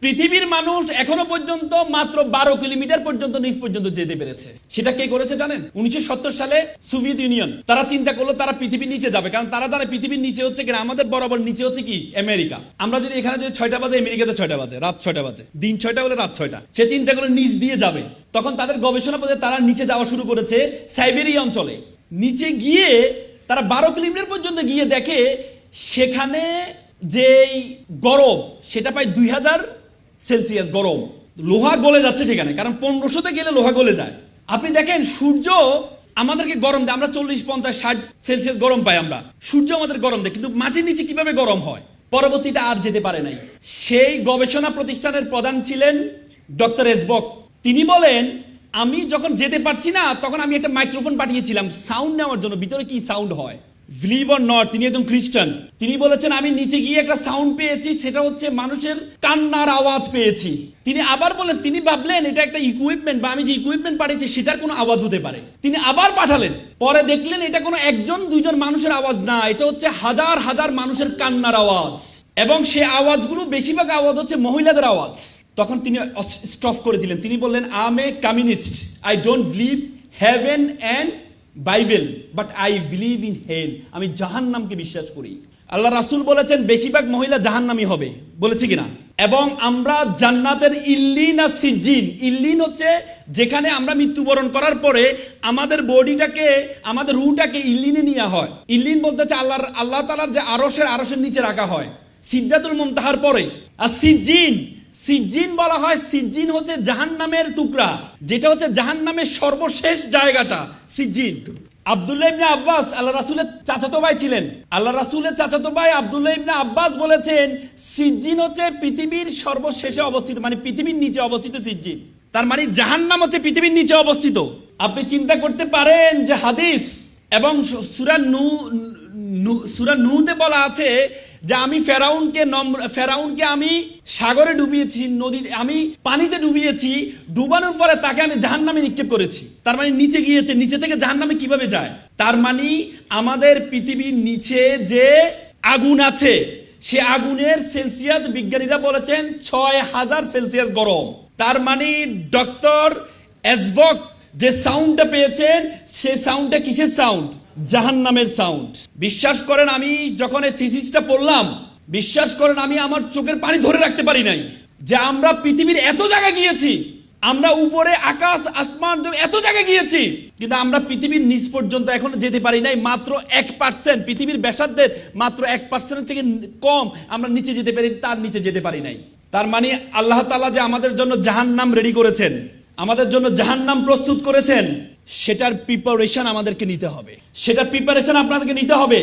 পৃথিবীর মানুষ এখনো পর্যন্ত মাত্র 12 কিলোমিটার পর্যন্ত নিচ পর্যন্ত যেতে পেরেছে। সেটা কে করেছে জানেন? 1970 সালে সোভিয়েত ইউনিয়ন। তারা চিন্তা করলো তারা পৃথিবীর নিচে যাবে, কারণ তারা জানে পৃথিবীর নিচে হচ্ছে কিনা আমাদের বরাবর নিচে হচ্ছে কি আমেরিকা। আমরা যদি এখানে যদি 6টা বাজে, আমেরিকাতে 6টা বাজে, রাত 6টা বাজে, দিন 6টা হলে রাত 6টা। সে চিন্তা করলো নিচ দিয়ে যাবে। তখন তাদের গবেষণা পথে তারা নিচে যাওয়া শুরু করেছে সাইবেরিয়া অঞ্চলে। নিচে গিয়ে তারা 12 কিলোমিটার পর্যন্ত গিয়ে দেখে সেখানে যেই গরম সেটা প্রায় 2000 সেলসিয়াস গরম। লোহা গলে যাচ্ছে সেখানে, কারণ 1500-তে গেলে লোহা গলে যায়। আপনি দেখেন সূর্য আমাদেরকে গরম দেয়, আমরা 40, 50, 60 সেলসিয়াস গরম পাই আমরা। সূর্য আমাদের গরম দেয়, কিন্তু মাটির নিচে কিভাবে গরম হয়? পরবর্তীতে আর যেতে পারে নাই। সেই গবেষণা প্রতিষ্ঠানের প্রধান ছিলেন ডক্টর এসবক। তিনি বলেন আমি যখন যেতে পারছি না তখন আমি একটা মাইক্রোফোন পাঠিয়েছিলাম সাউন্ড নেওয়ার জন্য, ভিতরে কি সাউন্ড হয়। বিলিভ অর নট, তিনি একজন খ্রিস্টান। তিনি বলেছেন আমি নিচে গিয়ে একটা সাউন্ড পেয়েছি, সেটা হচ্ছে মানুষের কান্নার আওয়াজ পেয়েছি। তিনি আবার বলেন, তিনি ভাবলেন এটা একটা ইকুইপমেন্ট বা আমি যে ইকুইপমেন্ট পাঠিয়েছি সেটার কোনো আওয়াজ হতে পারে। তিনি আবার পাঠালেন, পরে দেখলেন এটা কোনো একজন দুইজন মানুষের আওয়াজ না, এটা হচ্ছে হাজার হাজার মানুষের কান্নার আওয়াজ। এবং সে আওয়াজগুলো বেশিরভাগ আওয়াজ হচ্ছে মহিলাদের আওয়াজ। তখন তিনি স্টপ করে দিলেন। তিনি বললেন I am a communist, I don't believe heaven and Bible, but I believe in hell. আমি জাহান্নামকে বিশ্বাস করি। আল্লাহ রাসূল বলেছেন বেশিরভাগ মহিলা জাহান্নামী হবে, বলেছে কিনা? এবং আমরা জান্নাতের ইল্লিন আর সিজ্জিন, ইল্লিন হচ্ছে যেখানে আমরা মৃত্যুবরণ করার পরে আমাদের বডিটাকে, আমাদের রুহটাকে ইল্লিনে নেওয়া হয়। ইল্লিন বলতে হচ্ছে আল্লাহ তাআলার যে আরশের নিচে রাখা হয় সিদরাতুল মুনতাহার পরে। আর সিজ্জিন বলা হয়, সিজ্জিন হচ্ছে জাহান্নামের টুকরা, যেটা হচ্ছে জাহান্নামের সর্বশেষ জায়গাটা সিজ্জিন। আব্দুল্লাহ ইবনে আব্বাস আল্লাহ রাসূলের চাচাতো ভাই ছিলেন। আল্লাহ রাসূলের চাচাতো ভাই আব্দুল্লাহ ইবনে আব্বাস বলেছেন সিজ্জিন হচ্ছে পৃথিবীর সর্বশেষে অবস্থিত, মানে পৃথিবীর নিচে অবস্থিত সিজ্জিন। তার মানে জাহান্নাম হচ্ছে পৃথিবীর নিচে অবস্থিত। আপনি চিন্তা করতে পারেন যে হাদিস এবং সূরা নূহতে বলা আছে যে আমি ফেরাউনকে আমি সাগরে ডুবিয়েছি, নদীতে আমি পানিতে ডুবিয়েছি, ডুবানোর পরে তাকে আমি জাহান্নামে নিক্ষেপ করেছি। তার মানে নিচে গিয়েছে, নিচে থেকে জাহান্নামে কিভাবে যায়? তার মানে আমাদের পৃথিবীর নিচে যে আগুন আছে সে আগুনের সেলসিয়াস বিজ্ঞানীরা বলেছেন 6000 সেলসিয়াস গরম। তার মানে ডক্টর এসবক যে সাউন্ডটা পেয়েছেন সে সাউন্ডটা কিসের সাউন্ড? জাহান্নামের সাউন্ড। বিশ্বাস করেন আমি যখন এই থিসিসটা পড়লাম, বিশ্বাস করেন আমি আমার চোখের পানি ধরে রাখতে পারি নাই যে আমরা পৃথিবীর এত জায়গা গিয়েছি, আমরা উপরে আকাশ আসমান এত জায়গা গিয়েছি, কিন্তু আমরা পৃথিবীর নিচ পর্যন্ত এখনো যেতে পারি নাই। মাত্র 1%, পৃথিবীর ব্যাসার্ধের মাত্র 1% থেকে কম আমরা নিচে যেতে পারি, তার নিচে যেতে পারি নাই। তার মানে আল্লাহ তাআলা যে আমাদের জন্য জাহান্নাম রেডি করেছেন, আমাদের জন্য জাহান্নাম প্রস্তুত করেছেন, সেটার প্রিপারেশন আমাদেরকে নিতে হবে, সেটার প্রিপারেশন আপনাদেরকে নিতে হবে।